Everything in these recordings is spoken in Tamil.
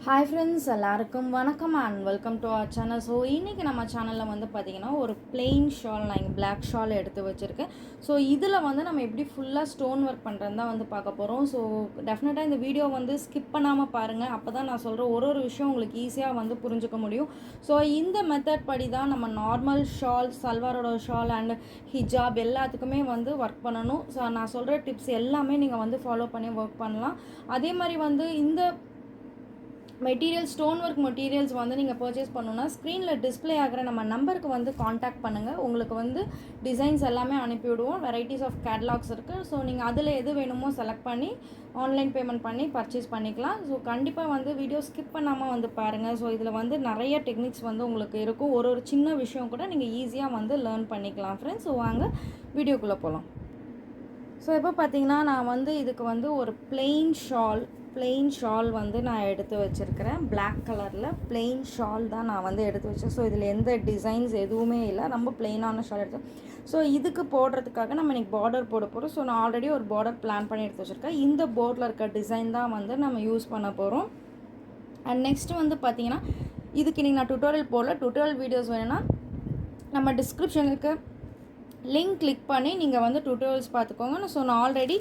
Hi friends, எல்லாருக்கும் வணக்கம் and welcome to our channel. So இன்றைக்கி நம்ம சேனலில் வந்து பார்த்திங்கன்னா ஒரு plain ஷால் நான் இங்கே பிளாக் ஷால் எடுத்து வச்சுருக்கேன். ஸோ இதில் வந்து நம்ம எப்படி ஃபுல்லாக ஸ்டோன் ஒர்க் பண்ணுறது தான் வந்து பார்க்க போகிறோம். ஸோ டெஃபினட்டாக இந்த வீடியோ வந்து ஸ்கிப் பண்ணாமல் பாருங்கள். அப்போ தான் நான் சொல்கிற ஒரு விஷயம் உங்களுக்கு ஈஸியாக வந்து புரிஞ்சுக்க முடியும். ஸோ இந்த மெத்தட் படி தான் நம்ம நார்மல் ஷால், சல்வாரோட ஷால் அண்ட் ஹிஜாப் எல்லாத்துக்குமே வந்து ஒர்க் பண்ணணும். ஸோ நான் சொல்கிற டிப்ஸ் எல்லாமே நீங்கள் வந்து ஃபாலோ பண்ணி ஒர்க் பண்ணலாம். அதே மாதிரி வந்து இந்த மெட்டீரியல் ஸ்டோன் ஒர்க் மெட்டீரியல்ஸ் வந்து நீங்கள் பர்ச்சேஸ் பண்ணணுன்னா ஸ்க்ரீனில் டிஸ்பிளே ஆகிற நம்ம நம்பருக்கு வந்து காண்டாக்ட் பண்ணுங்கள். உங்களுக்கு வந்து டிசைன்ஸ் எல்லாமே அனுப்பிவிடுவோம். வெரைட்டிஸ் ஆஃப் கேட்லாக்ஸ் இருக்குது. ஸோ நீங்கள் அதில் எது வேணுமோ செலக்ட் பண்ணி ஆன்லைன் பேமெண்ட் பண்ணி பர்ச்சேஸ் பண்ணிக்கலாம். ஸோ கண்டிப்பாக வந்து வீடியோ ஸ்கிப் பண்ணாமல் வந்து பாருங்கள். ஸோ இதில் வந்து நிறைய டெக்னிக்ஸ் வந்து உங்களுக்கு இருக்கும். ஒரு சின்ன விஷயம் கூட நீங்கள் ஈஸியாக வந்து லேர்ன் பண்ணிக்கலாம் ஃப்ரெண்ட்ஸ். ஸோ வாங்க வீடியோக்குள்ளே போகலாம். ஸோ இப்போ பார்த்தீங்கன்னா நான் வந்து இதுக்கு வந்து ஒரு plain ஷால் வந்து நான் எடுத்து வச்சுருக்கிறேன். பிளாக் கலரில் plain ஷால் தான் நான் வந்து எடுத்து வச்சேன். ஸோ இதில் எந்த டிசைன்ஸ் எதுவுமே இல்லை, ரொம்ப பிளெயினான ஷால் எடுத்தேன். ஸோ இதுக்கு போடுறதுக்காக நம்ம இன்றைக்கி பார்டர் போட போகிறோம். ஸோ நான் ஆல்ரெடி ஒரு பார்டர் பிளான் பண்ணி எடுத்து வச்சுருக்கேன். இந்த போர்டில் இருக்க டிசைன் தான் வந்து நம்ம யூஸ் பண்ண போகிறோம். அண்ட் நெக்ஸ்ட்டு வந்து பார்த்திங்கன்னா இதுக்கு இன்றைக்கி நான் டுட்டோரியல் போடல. டுட்டோரியல் வீடியோஸ் வேணும்னா நம்ம டிஸ்கிரிப்ஷனுக்கு லிங்க் கிளிக் பண்ணி நீங்கள் வந்து டுட்டோரியல்ஸ் பார்த்துக்கோங்க. ஸோ நான் ஆல்ரெடி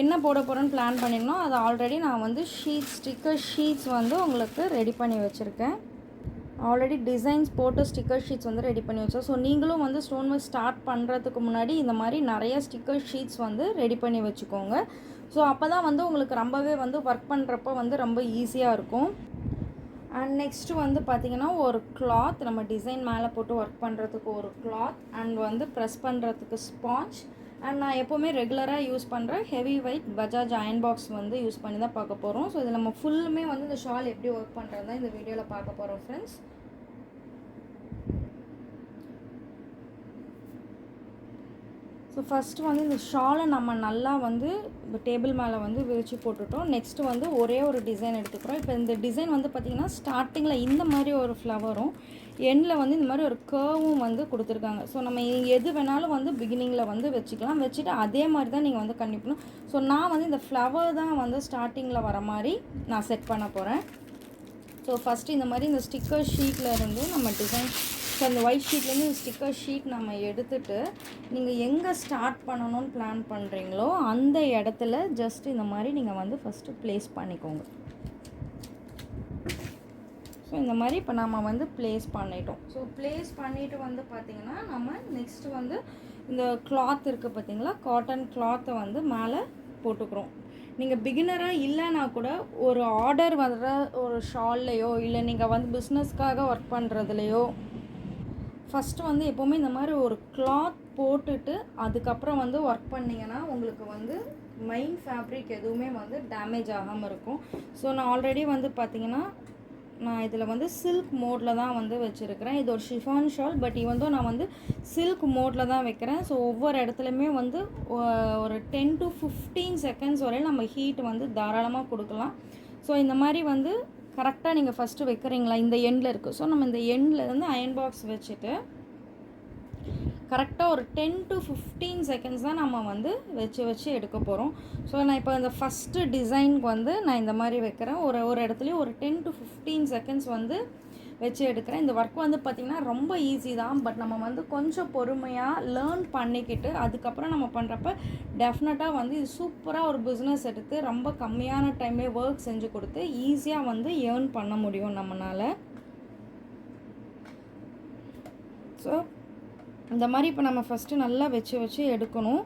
என்ன போட போகிறேன்னு பிளான் பண்ணியிருந்தோம். அதை ஆல்ரெடி நான் வந்து ஸ்டிக்கர் ஷீட்ஸ் வந்து உங்களுக்கு ரெடி பண்ணி வச்சுருக்கேன். ஆல்ரெடி டிசைன்ஸ் போட்டு ஸ்டிக்கர் ஷீட்ஸ் வந்து ரெடி பண்ணி வச்சோம். ஸோ நீங்களும் வந்து ஸ்டோன் ஒர்க் ஸ்டார்ட் பண்ணுறதுக்கு முன்னாடி இந்த மாதிரி நிறைய ஸ்டிக்கர் ஷீட்ஸ் வந்து ரெடி பண்ணி வச்சுக்கோங்க. ஸோ அப்போ தான் வந்து உங்களுக்கு ரொம்பவே வந்து ஒர்க் பண்ணுறப்போ வந்து ரொம்ப ஈஸியாக இருக்கும். அண்ட் நெக்ஸ்ட்டு வந்து பார்த்திங்கன்னா ஒரு கிளாத், நம்ம டிசைன் மேலே போட்டு ஒர்க் பண்ணுறதுக்கு ஒரு கிளாத், அண்ட் வந்து ப்ரெஸ் பண்ணுறதுக்கு ஸ்பாஞ்ச், அண்ட் நான் எப்போவுமே ரெகுலராக யூஸ் பண்ணுற heavy weight Bajaj iron box வந்து யூஸ் பண்ணி தான் பார்க்க போகிறோம். ஸோ இதில் நம்ம ஃபுல்லுமே வந்து இந்த ஷால் எப்படி ஒர்க் பண்ணுறது தான் இந்த வீடியோவில் பார்க்க போகிறோம் ஃப்ரெண்ட்ஸ். ஸோ ஃபஸ்ட்டு வந்து இந்த ஷாலை நம்ம நல்லா வந்து டேபிள் மேலே வந்து விரித்து போட்டுட்டோம். நெக்ஸ்ட்டு வந்து ஒரே ஒரு டிசைன் எடுத்துக்கிறோம். இப்போ இந்த டிசைன் வந்து பார்த்திங்கன்னா ஸ்டார்டிங்கில் இந்த மாதிரி ஒரு ஃப்ளவரும், எண்டில் வந்து இந்த மாதிரி ஒரு கர்வும் வந்து கொடுத்துருக்காங்க. ஸோ நம்ம எது வேணாலும் வந்து பிகினிங்கில் வந்து வச்சுக்கலாம். வச்சுட்டு அதே மாதிரி தான் நீங்கள் வந்து கண்டிப்பணும். ஸோ நான் வந்து இந்த ஃப்ளவர் தான் வந்து ஸ்டார்டிங்கில் வர மாதிரி நான் செட் பண்ண போகிறேன். ஸோ ஃபஸ்ட்டு இந்த மாதிரி இந்த ஸ்டிக்கர் ஷீட்டில் இருந்து நம்ம டிசைன், ஸோ அந்த ஒயிட் ஷீட்லேருந்து ஸ்டிக்கர் ஷீட் நம்ம எடுத்துகிட்டு நீங்கள் எங்கே ஸ்டார்ட் பண்ணணும்னு பிளான் பண்ணுறீங்களோ அந்த இடத்துல ஜஸ்ட் இந்த மாதிரி நீங்கள் வந்து ஃபஸ்ட்டு ப்ளேஸ் பண்ணிக்கோங்க. ஸோ இந்த மாதிரி இப்போ நம்ம வந்து ப்ளேஸ் பண்ணிட்டோம். ஸோ ப்ளேஸ் பண்ணிவிட்டு வந்து பார்த்திங்கன்னா நம்ம நெக்ஸ்ட்டு வந்து இந்த கிளாத் இருக்குது பார்த்திங்களா, காட்டன் கிளாத்தை வந்து மேலே போட்டுக்கிறோம். நீங்கள் பிகினராக இல்லைனா கூட ஒரு ஆர்டர் வர்ற ஒரு ஷால்லையோ இல்லை நீங்கள் வந்து பிஸ்னஸ்க்காக ஒர்க் பண்ணுறதுலையோ ஃபஸ்ட்டு வந்து எப்போவுமே இந்த மாதிரி ஒரு கிளாத் போட்டுட்டு அதுக்கப்புறம் வந்து ஒர்க் பண்ணிங்கன்னா உங்களுக்கு வந்து மெயின் ஃபேப்ரிக் எதுவுமே வந்து டேமேஜ் ஆகாமல் இருக்கும். ஸோ நான் ஆல்ரெடி வந்து பார்த்திங்கன்னா நான் இதில் வந்து சில்க் மோடில் தான் வந்து வச்சுருக்கிறேன். இது ஒரு ஷிஃபான் ஷால், பட் வந்து நான் வந்து சில்க் மோடில் தான் வைக்கிறேன். ஸோ ஒவ்வொரு இடத்துலையுமே வந்து ஒரு 10 to 15 செகண்ட்ஸ் வரையும் நம்ம ஹீட் வந்து தாராளமாக கொடுக்கலாம். ஸோ இந்த மாதிரி வந்து கரெக்டாக நீங்கள் ஃபஸ்ட்டு வைக்கிறீங்களா, இந்த எண்டில் இருக்குது. ஸோ நம்ம இந்த எண்டில் இருந்து அயன் பாக்ஸ் வச்சுட்டு கரெக்டாக ஒரு 10 to 15 செகண்ட்ஸ் தான் நம்ம வந்து வச்சு எடுக்க போகிறோம். ஸோ நான் இப்போ இந்த ஃபஸ்ட்டு டிசைனுக்கு வந்து நான் இந்த மாதிரி வைக்கிறேன். ஒரு இடத்துலையும் ஒரு 10 to 15 செகண்ட்ஸ் வந்து வச்சு எடுக்கிறேன். இந்த ஒர்க் வந்து பார்த்திங்கன்னா ரொம்ப ஈஸி தான், பட் நம்ம வந்து கொஞ்சம் பொறுமையாக லேர்ன் பண்ணிக்கிட்டு அதுக்கப்புறம் நம்ம பண்ணுறப்ப டெஃபினட்டாக வந்து இது சூப்பராக ஒரு பிஸ்னஸ் எடுத்து ரொம்ப கம்மியான டைம்லேயே ஒர்க் செஞ்சு கொடுத்து ஈஸியாக வந்து ஏர்ன் பண்ண முடியும் நம்மளால். ஸோ இந்த மாதிரி இப்போ நம்ம ஃபஸ்ட்டு நல்லா வச்சு எடுக்கணும்.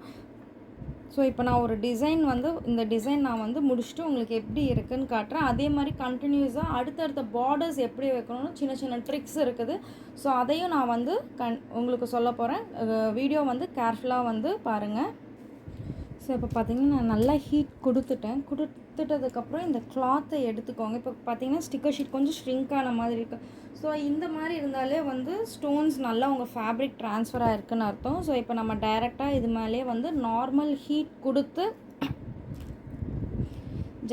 ஸோ இப்போ நான் ஒரு டிசைன் வந்து இந்த டிசைன் நான் வந்து முடிச்சுட்டு உங்களுக்கு எப்படி இருக்குதுன்னு காட்டுறேன். அதே மாதிரி கண்டினியூஸாக அடுத்தடுத்த பார்டர்ஸ் எப்படி வைக்கணும்னு சின்ன ட்ரிக்ஸ் இருக்குது. ஸோ அதையும் நான் வந்து உங்களுக்கு சொல்ல போகிறேன். வீடியோ வந்து கேர்ஃபுல்லாக வந்து பாருங்கள். ஸோ இப்போ பார்த்திங்கன்னா நான் நல்லா ஹீட் கொடுத்துட்டதுக்கப்புறம் இந்த கிளாத்தை எடுத்துக்கோங்க. இப்போ பார்த்திங்கன்னா ஸ்டிக்கர் ஷீட் கொஞ்சம் ஷ்ரிங்க் ஆன மாதிரி இருக்குது. ஸோ இந்த மாதிரி இருந்தாலே வந்து ஸ்டோன்ஸ் நல்லா உங்கள் ஃபேப்ரிக் ட்ரான்ஸ்ஃபர் ஆகிருக்குன்னு அர்த்தம். ஸோ இப்போ நம்ம டைரெக்டாக இது மேலே வந்து நார்மல் ஹீட் கொடுத்து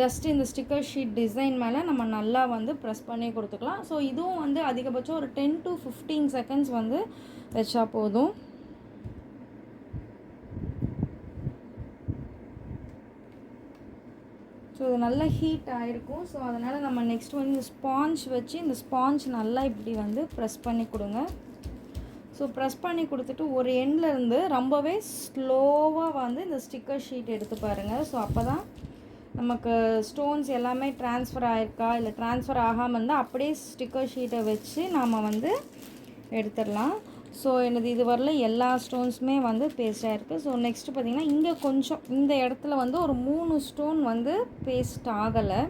ஜஸ்ட் இந்த ஸ்டிக்கர் ஷீட் டிசைன் மேலே நம்ம நல்லா வந்து ப்ரெஸ் பண்ணி கொடுத்துக்கலாம். ஸோ இதுவும் வந்து அதிகபட்சம் ஒரு 10 to 15 செகண்ட்ஸ் வந்து வச்சா போதும். ஸோ இது நல்லா ஹீட் ஆகிருக்கும். ஸோ அதனால் நம்ம நெக்ஸ்ட் வந்து இந்த ஸ்பாஞ்ச் வச்சு இந்த ஸ்பாஞ்ச் நல்லா இப்படி வந்து ப்ரெஸ் பண்ணி கொடுங்க. ஸோ ப்ரெஸ் பண்ணி கொடுத்துட்டு ஒரு எண்ட்லேருந்து ரொம்பவே ஸ்லோவாக வந்து இந்த ஸ்டிக்கர் ஷீட் எடுத்து பாருங்கள். ஸோ அப்போ தான் நமக்கு ஸ்டோன்ஸ் எல்லாமே ட்ரான்ஸ்ஃபர் ஆகிருக்கா இல்லை ட்ரான்ஸ்ஃபர் ஆகாமல் இருந்தால் அப்படியே ஸ்டிக்கர் ஷீட்டை வச்சு நாம் வந்து எடுத்துடலாம். ஸோ எனது இது வரல எல்லா ஸ்டோன்ஸுமே வந்து பேஸ்ட் ஆகிருக்கு. ஸோ நெக்ஸ்ட்டு பார்த்திங்கன்னா இங்கே கொஞ்சம் இந்த இடத்துல வந்து ஒரு 3 ஸ்டோன் வந்து பேஸ்ட் ஆகலை.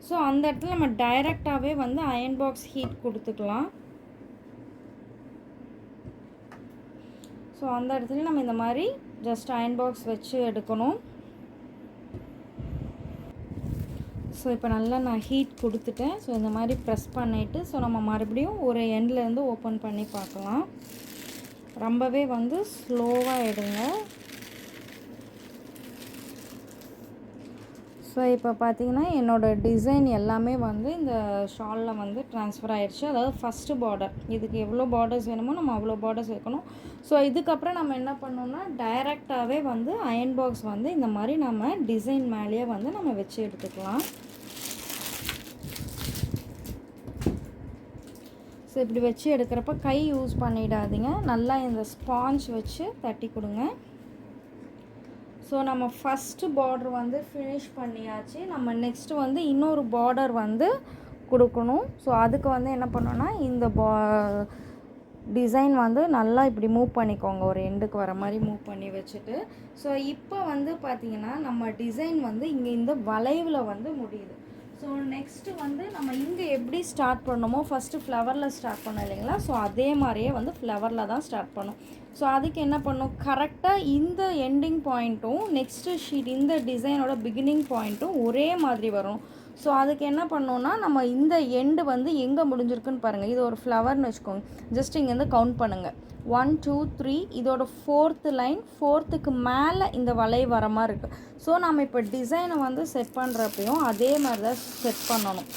ஸோ அந்த இடத்துல நம்ம டைரெக்டாகவே வந்து அயன் பாக்ஸ் ஹீட் கொடுத்துக்கலாம். ஸோ அந்த இடத்துல நம்ம இந்த மாதிரி ஜஸ்ட் அயன் பாக்ஸ் வச்சு எடுக்கணும். ஸோ இப்போ நல்லா நான் ஹீட் கொடுத்துட்டேன். ஸோ இந்த மாதிரி ப்ரெஸ் பண்ணிவிட்டு ஸோ நம்ம மறுபடியும் ஒரு எண்ட்லேருந்து ஓப்பன் பண்ணி பார்க்கலாம். ரொம்பவே வந்து ஸ்லோவாக எடுங்க. ஸோ இப்போ பார்த்தீங்கன்னா என்னோடய டிசைன் எல்லாமே வந்து இந்த ஷாலில் வந்து ட்ரான்ஸ்ஃபர் ஆகிடுச்சு. அதாவது ஃபஸ்ட்டு பார்டர், இதுக்கு எவ்வளோ பார்டர்ஸ் வேணுமோ நம்ம அவ்வளோ பார்டர்ஸ் வைக்கணும். ஸோ இதுக்கப்புறம் நம்ம என்ன பண்ணோம்னா டைரெக்டாகவே வந்து அயன் பாக்ஸ் வந்து இந்த மாதிரி நம்ம டிசைன் மேலேயே வந்து நம்ம வச்சு எடுத்துக்கலாம். ஸோ இப்படி வச்சு எடுக்கிறப்ப கை யூஸ் பண்ணிடாதீங்க, நல்லா இந்த ஸ்பாஞ்ச் வச்சு தட்டி கொடுங்க. ஸோ நம்ம ஃபஸ்ட்டு பார்டர் வந்து ஃபினிஷ் பண்ணியாச்சு. நம்ம நெக்ஸ்ட்டு வந்து இன்னொரு பார்டர் வந்து கொடுக்கணும். ஸோ அதுக்கு வந்து என்ன பண்ணோன்னா இந்த டிசைன் வந்து நல்லா இப்படி மூவ் பண்ணிக்கோங்க, ஒரு எண்டுக்கு வர மாதிரி மூவ் பண்ணி வச்சுட்டு. ஸோ இப்போ வந்து பார்த்திங்கன்னா நம்ம டிசைன் வந்து இங்கே இந்த வளைவில் வந்து முடியுது. ஸோ நெக்ஸ்ட்டு வந்து நம்ம இங்கே எப்படி ஸ்டார்ட் பண்ணணுமோ ஃபஸ்ட்டு ஃப்ளவரில் ஸ்டார்ட் பண்ணோம் இல்லைங்களா? ஸோ அதே மாதிரியே வந்து ஃப்ளவரில் தான் ஸ்டார்ட் பண்ணோம். ஸோ அதுக்கு என்ன பண்ணும், கரெக்டாக இந்த எண்டிங் பாயிண்ட்டும் நெக்ஸ்ட்டு ஷீட் இந்த டிசைனோட பிகினிங் பாயிண்ட்டும் ஒரே மாதிரி வரும். ஸோ அதுக்கு என்ன பண்ணோன்னா நம்ம இந்த எண்டு வந்து எங்கே முடிஞ்சிருக்குன்னு பாருங்கள். இது ஒரு ஃப்ளவர்னு வச்சுக்கோங்க. ஜஸ்ட் இங்கேருந்து கவுண்ட் பண்ணுங்கள், 1 2 3. இதோட 4th லைன், 4th மேலே இந்த வளை வர மாதிரி இருக்குது. ஸோ நம்ம இப்போ டிசைனை வந்து செட் பண்ணுறப்பையும் அதே மாதிரி தான் செட் பண்ணணும்.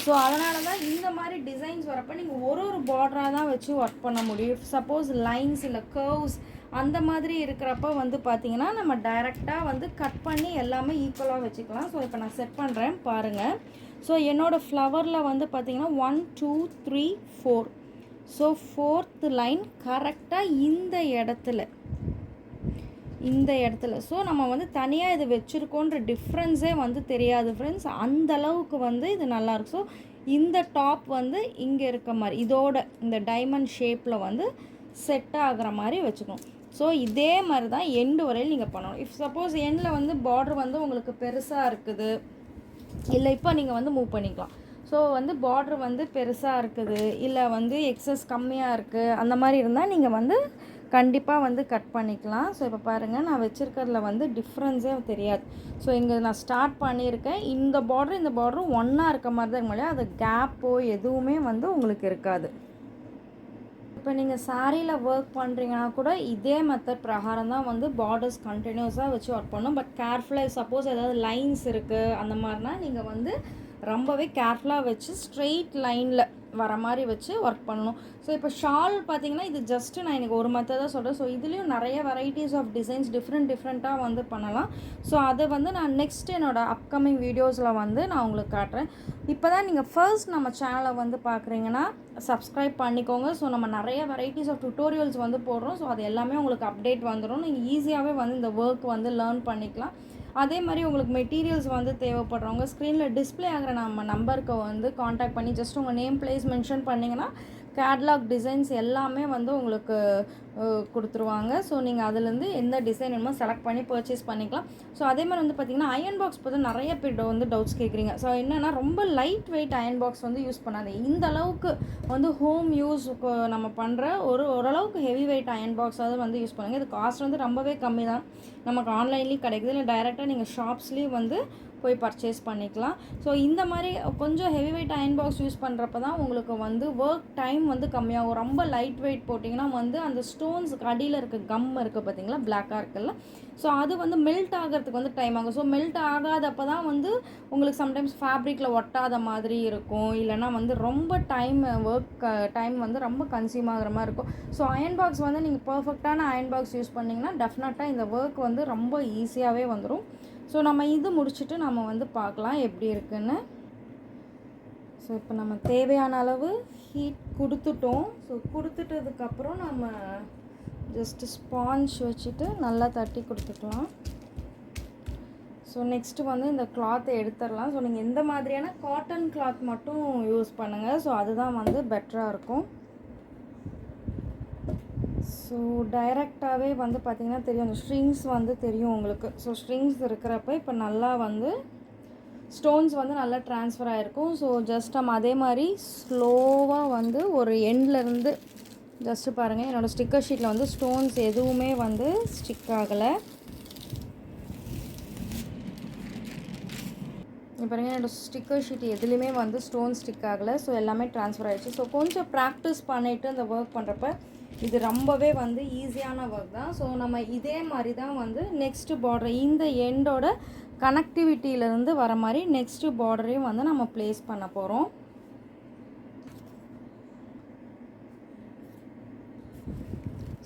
ஸோ அதனால தான் இந்த மாதிரி டிசைன்ஸ் வரப்போ நீங்கள் ஒரு பார்டராக தான் வச்சு ஒர்க் பண்ண முடியும். சப்போஸ் லைன்ஸ் இல்லை கர்வ்ஸ் அந்த மாதிரி இருக்கிறப்ப வந்து பார்த்திங்கன்னா நம்ம டைரெக்டாக வந்து கட் பண்ணி எல்லாமே ஈக்குவலாக வச்சுக்கலாம். ஸோ இப்போ நான் செட் பண்ணுறேன் பாருங்கள். ஸோ என்னோடய ஃப்ளவரில் வந்து பார்த்திங்கன்னா 1 2 3 4. ஸோ 4th லைன் கரெக்டாக இந்த இடத்துல ஸோ நம்ம வந்து தனியாக இது வச்சுருக்கோன்ற டிஃப்ரென்ஸே வந்து தெரியாது ஃப்ரெண்ட்ஸ். அந்தளவுக்கு வந்து இது நல்லாயிருக்கும். ஸோ இந்த டாப் வந்து இங்கே இருக்க மாதிரி இதோட இந்த டைமண்ட் ஷேப்பில் வந்து செட் ஆகிற மாதிரி வச்சுக்கணும். ஸோ இதே மாதிரி தான் எண்டு வரையில் நீங்கள் பண்ணணும். இஃப் சப்போஸ் எண்டில் வந்து பார்டர் வந்து உங்களுக்கு பெருசாக இருக்குது இல்லை, இப்போ நீங்கள் வந்து மூவ் பண்ணிக்கலாம். ஸோ வந்து பார்டர் வந்து பெருசாக இருக்குது இல்லை வந்து எக்ஸஸ் கம்மியாக இருக்குது அந்த மாதிரி இருந்தால் நீங்கள் வந்து கண்டிப்பாக வந்து கட் பண்ணிக்கலாம். ஸோ இப்போ பாருங்கள், நான் வச்சுருக்கிறதுல வந்து டிஃப்ரென்ஸே தெரியாது. ஸோ இங்கே நான் ஸ்டார்ட் பண்ணியிருக்கேன். இந்த பார்டரும் ஒன்றா இருக்க மாதிரி தான் இருக்கும், அது கேப்போ எதுவுமே வந்து உங்களுக்கு இருக்காது. இப்போ நீங்கள் சாரியில் ஒர்க் பண்ணுறீங்கன்னா கூட இதே மெத்தட் பிரகாரம் தான் வந்து பார்டர்ஸ் கண்டினியூஸாக வச்சு ஒர்க் பண்ணணும். பட் கேர்ஃபுல்லாக சப்போஸ் ஏதாவது லைன்ஸ் இருக்குது அந்த மாதிரினா நீங்கள் வந்து ரொம்பவே கேர்ஃபுல்லாக வச்சு ஸ்ட்ரெயிட் லைனில் வர மாதிரி வச்சு ஒர்க் பண்ணணும். ஸோ இப்போ ஷால் பார்த்தீங்கன்னா இது ஜஸ்ட்டு நான் எனக்கு ஒரு மெத்தடாக சொல்கிறேன். ஸோ இதுலேயும் நிறைய வெரைட்டிஸ் ஆஃப் டிசைன்ஸ் டிஃப்ரெண்ட்டாக வந்து பண்ணலாம். ஸோ அதை வந்து நான் நெக்ஸ்ட் என்னோடய அப்கமிங் வீடியோஸில் வந்து நான் உங்களுக்கு காட்டுறேன். இப்போ தான் நீங்கள் ஃபர்ஸ்ட் நம்ம சேனலை வந்து பார்க்குறீங்கன்னா சப்ஸ்கிரைப் பண்ணிக்கோங்க. ஸோ நம்ம நிறைய வெரைட்டிஸ் ஆஃப் டுட்டோரியல்ஸ் வந்து போடுறோம். ஸோ அது எல்லாமே உங்களுக்கு அப்டேட் வந்துடும். நீங்கள் ஈஸியாகவே வந்து இந்த ஒர்க் வந்து லேர்ன் பண்ணிக்கலாம். அதே மாதிரி உங்களுக்கு மெட்டீரியல்ஸ் வந்து தேவைப்படுறவங்க ஸ்க்ரீனில் டிஸ்பிளே ஆகிற நம்ம நம்பருக்கு வந்து காண்டாக்ட் பண்ணி ஜஸ்ட் உங்கள் நேம் பிளேஸ் மென்ஷன் பண்ணிங்கன்னா கேட்லாக் டிசைன்ஸ் எல்லாமே வந்து உங்களுக்கு கொடுத்துருவாங்க. ஸோ நீங்கள் அதுலேருந்து எந்த டிசைன் வேணுமோ செலக்ட் பண்ணி பர்ச்சேஸ் பண்ணிக்கலாம். ஸோ அதே மாதிரி வந்து பார்த்திங்கன்னா அயன் பாக்ஸ் பற்றி நிறைய பேர் வந்து டவுட்ஸ் கேட்குறீங்க. ஸோ என்னென்னா ரொம்ப லைட் வெயிட் அயன் பாக்ஸ் வந்து யூஸ் பண்ணாதீங்க. இந்த அளவுக்கு வந்து ஹோம் யூஸ் நம்ம பண்ணுற ஓரளவுக்கு ஹெவி வெயிட் அயன் பாக்ஸாவது வந்து யூஸ் பண்ணுங்கள். இது காஸ்ட் வந்து ரொம்பவே கம்மி தான், நமக்கு ஆன்லைன்லேயும் கிடைக்குது, இல்லை டைரெக்டாக நீங்கள் ஷாப்ஸ்லேயும் வந்து போய் பர்ச்சேஸ் பண்ணிக்கலாம். ஸோ இந்த மாதிரி கொஞ்சம் heavy weight iron box use பண்ணுறப்ப தான் உங்களுக்கு வந்து ஒர்க் டைம் வந்து கம்மியாகும். ரொம்ப லைட் வெயிட் போட்டிங்கன்னா வந்து அந்த ஸ்டோன்ஸுக்கு அடியில் இருக்க கம் இருக்குது பார்த்தீங்களா, பிளாக்காக இருக்குல்ல, ஸோ அது வந்து மெல்ட் ஆகிறதுக்கு வந்து டைம் ஆகும். ஸோ மெல்ட் ஆகாதப்போ தான் வந்து உங்களுக்கு சம்டைம்ஸ் ஃபேப்ரிக்கில் ஒட்டாத மாதிரி இருக்கும், இல்லைனா வந்து ரொம்ப ஒர்க் டைம் வந்து ரொம்ப கன்சியூம் ஆகிற மாதிரி இருக்கும். ஸோ அயன் பாக்ஸ் வந்து நீங்கள் பர்ஃபெக்டான அயன் பாக்ஸ் யூஸ் பண்ணிங்கன்னா டெஃபினட்டாக இந்த ஒர்க் வந்து ரொம்ப ஈஸியாகவே வந்துடும். ஸோ நம்ம இது முடிச்சுட்டு நம்ம வந்து பார்க்கலாம் எப்படி இருக்குன்னு. ஸோ இப்போ நம்ம தேவையான அளவு ஹீட் கொடுத்துட்டோம். ஸோ கொடுத்துட்டதுக்கப்புறம் நம்ம ஜஸ்ட்டு ஸ்பாஞ்ச் வச்சுட்டு நல்லா தட்டி கொடுத்துக்கலாம். ஸோ நெக்ஸ்ட்டு வந்து இந்த கிளாத்தை எடுத்துடலாம். ஸோ நீங்கள் எந்த மாதிரியான காட்டன் கிளாத் மட்டும் யூஸ் பண்ணுங்கள். ஸோ அதுதான் வந்து பெட்டராக இருக்கும். ஸோ டைரெக்டாகவே வந்து பார்த்திங்கன்னா தெரியும், அந்த ஸ்ட்ரிங்ஸ் வந்து தெரியும் உங்களுக்கு. ஸோ ஸ்ட்ரிங்ஸ் இருக்கிறப்ப இப்போ நல்லா வந்து ஸ்டோன்ஸ் வந்து நல்லா ட்ரான்ஸ்ஃபர் ஆகிருக்கும். ஸோ ஜஸ்ட் நம்ம அதே மாதிரி ஸ்லோவாக வந்து ஒரு எண்ட்லேருந்து ஜஸ்ட்டு பாருங்கள், என்னோடய ஸ்டிக்கர் ஷீட்டில் வந்து ஸ்டோன்ஸ் எதுவுமே வந்து ஸ்டிக் ஆகலை. பாருங்கள், என்னோடய ஸ்டிக்கர் ஷீட் எதுலேயுமே வந்து ஸ்டோன் ஸ்டிக் ஆகலை. ஸோ எல்லாமே ட்ரான்ஸ்ஃபர் ஆகிடுச்சு. ஸோ கொஞ்சம் ப்ராக்டிஸ் பண்ணிவிட்டு அந்த ஒர்க் பண்ணுறப்ப இது ரொம்பவே வந்து ஈஸியான ஒர்க் தான். ஸோ நம்ம இதே மாதிரி தான் வந்து நெக்ஸ்ட்டு பார்டர் இந்த எண்டோட கனெக்டிவிட்டியிலேருந்து வர மாதிரி நெக்ஸ்ட்டு பார்டரையும் வந்து நம்ம ப்ளேஸ் பண்ண போகிறோம்.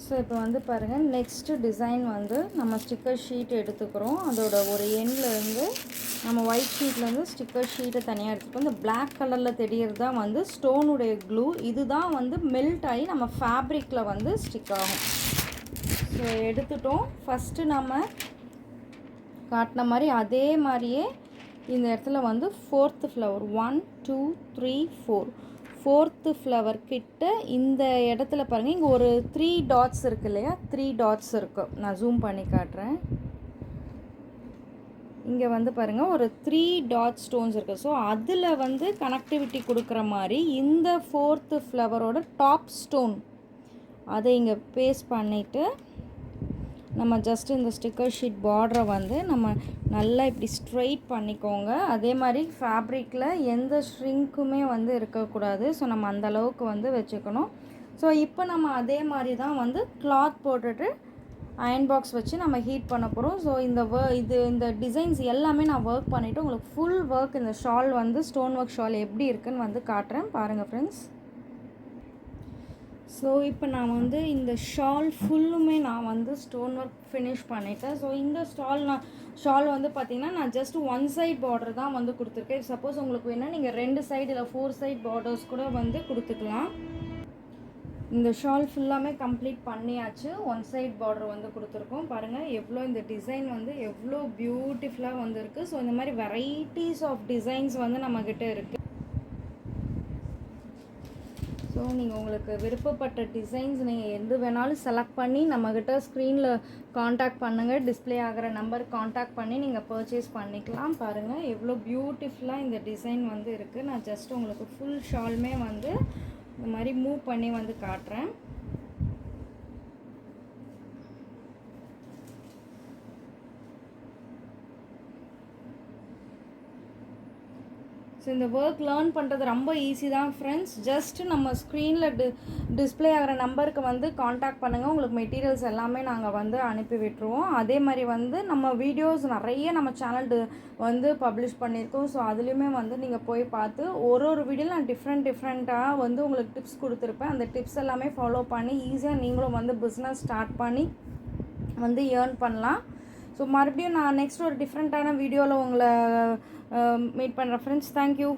ஸோ இப்போ வந்து பாருங்கள், நெக்ஸ்ட்டு டிசைன் வந்து நம்ம ஸ்டிக்கர் ஷீட் எடுத்துக்கிறோம். அதோட ஒரு எண்ட்லேருந்து நம்ம ஒயிட் ஷீட்லேருந்து ஸ்டிக்கர் ஷீட்டை தனியாக எடுத்துக்கிறோம். இந்த பிளாக் கலரில் தெரியறது தான் வந்து ஸ்டோனுடைய க்ளூ. இதுதான் வந்து மெல்ட் ஆகி நம்ம ஃபேப்ரிக்கில் வந்து ஸ்டிக் ஆகும். ஸோ எடுத்துட்டோம். ஃபஸ்ட்டு நம்ம காட்டின மாதிரி அதே மாதிரியே இந்த இடத்துல வந்து 4th ஃப்ளவர் 1 2 3 4 4th ஃப்ளவர் கிட்ட இந்த இடத்துல பாருங்கள், இங்கே ஒரு 3 டாட்ஸ் இருக்குது இல்லையா, 3 டாட்ஸ் இருக்குது. நான் ஜூம் பண்ணி காட்டுறேன். இங்கே வந்து பாருங்கள் ஒரு 3 டாட் ஸ்டோன்ஸ் இருக்குது. ஸோ அதில் வந்து கனெக்டிவிட்டி கொடுக்குற மாதிரி இந்த 4th ஃப்ளவரோட டாப் ஸ்டோன் அதை இங்கே பேஸ்ட் பண்ணிவிட்டு நம்ம ஜஸ்ட் இந்த ஸ்டிக்கர் ஷீட் பார்டரை வந்து நம்ம நல்லா இப்படி ஸ்ட்ரைட் பண்ணிக்கோங்க. அதே மாதிரி ஃபேப்ரிக்கில் எந்த ஷ்ரிங்க்குமே வந்து இருக்கக்கூடாது. ஸோ நம்ம அந்த அளவுக்கு வந்து வச்சுக்கணும். ஸோ இப்போ நம்ம அதே மாதிரி தான் வந்து கிளாத் போட்டுட்டு அயன் பாக்ஸ் வச்சு நம்ம ஹீட் பண்ண போகிறோம். ஸோ இந்த டிசைன்ஸ் எல்லாமே நான் ஒர்க் பண்ணிவிட்டு உங்களுக்கு ஃபுல் ஒர்க் இந்த ஷால் வந்து ஸ்டோன் ஒர்க் ஷால் எப்படி இருக்குன்னு வந்து காட்டுறேன். பாருங்கள் ஃப்ரெண்ட்ஸ். ஸோ இப்போ நான் வந்து இந்த ஷால் ஃபுல்லுமே நான் வந்து ஸ்டோன் ஒர்க் ஃபினிஷ் பண்ணிட்டேன். ஸோ இந்த ஷால் வந்து பார்த்திங்கன்னா நான் ஜஸ்ட் 1 சைட் பார்டர் தான் வந்து கொடுத்துருக்கேன். சப்போஸ் உங்களுக்கு வேணால் நீங்கள் 2 சைடு இல்லை 4 சைட் பார்டர்ஸ் கூட வந்து கொடுத்துக்கலாம். இந்த ஷால் ஃபுல்லாமே கம்ப்ளீட் பண்ணியாச்சு. 1 சைட் பார்டர் வந்து கொடுத்துருக்கோம். பாருங்கள் எவ்வளோ இந்த டிசைன் வந்து எவ்வளோ பியூட்டிஃபுல்லாக வந்து இருக்குது. ஸோ இந்த மாதிரி வெரைட்டிஸ் ஆஃப் டிசைன்ஸ் வந்து நம்மக்கிட்ட இருக்குது. ஸோ நீங்கள் உங்களுக்கு விருப்பப்பட்ட டிசைன்ஸ் நீங்கள் எது வேணாலும் செலக்ட் பண்ணி நம்மக்கிட்ட ஸ்க்ரீனில் காண்டாக்ட் பண்ணுங்கள். டிஸ்பிளே ஆகிற நம்பருக்கு காண்டாக்ட் பண்ணி நீங்கள் பர்ச்சேஸ் பண்ணிக்கலாம். பாருங்கள் எவ்வளோ பியூட்டிஃபுல்லாக இந்த டிசைன் வந்து இருக்குது. நான் ஜஸ்ட் உங்களுக்கு ஃபுல் ஷாலுமே வந்து இந்த மாதிரி மூவ் பண்ணி வந்து காட்டுறேன். ஸோ இந்த ஒர்க் லேர்ன் பண்ணுறது ரொம்ப ஈஸி தான் ஃப்ரெண்ட்ஸ். ஜஸ்ட் நம்ம ஸ்க்ரீனில் டிஸ்பிளே ஆகிற நம்பருக்கு வந்து காண்டாக்ட் பண்ணுங்கள். உங்களுக்கு மெட்டீரியல்ஸ் எல்லாமே நாங்கள் வந்து அனுப்பி விட்டுருவோம். அதே மாதிரி வந்து நம்ம வீடியோஸ் நிறைய நம்ம சேனல் வந்து பப்ளிஷ் பண்ணியிருக்கோம். ஸோ அதுலேயுமே வந்து நீங்கள் போய் பார்த்து ஒரு வீடியோவில் நான் டிஃப்ரெண்ட்டாக வந்து உங்களுக்கு டிப்ஸ் கொடுத்துருப்பேன். அந்த டிப்ஸ் எல்லாமே ஃபாலோ பண்ணி ஈஸியாக நீங்களும் வந்து பிஸ்னஸ் ஸ்டார்ட் பண்ணி வந்து ஏர்ன் பண்ணலாம். ஸோ மறுபடியும் நான் நெக்ஸ்ட் ஒரு டிஃப்ரெண்ட்டான வீடியோவில் உங்களை மீட் பண்ணுறேன் ஃப்ரெண்ட்ஸ். தேங்க்யூ.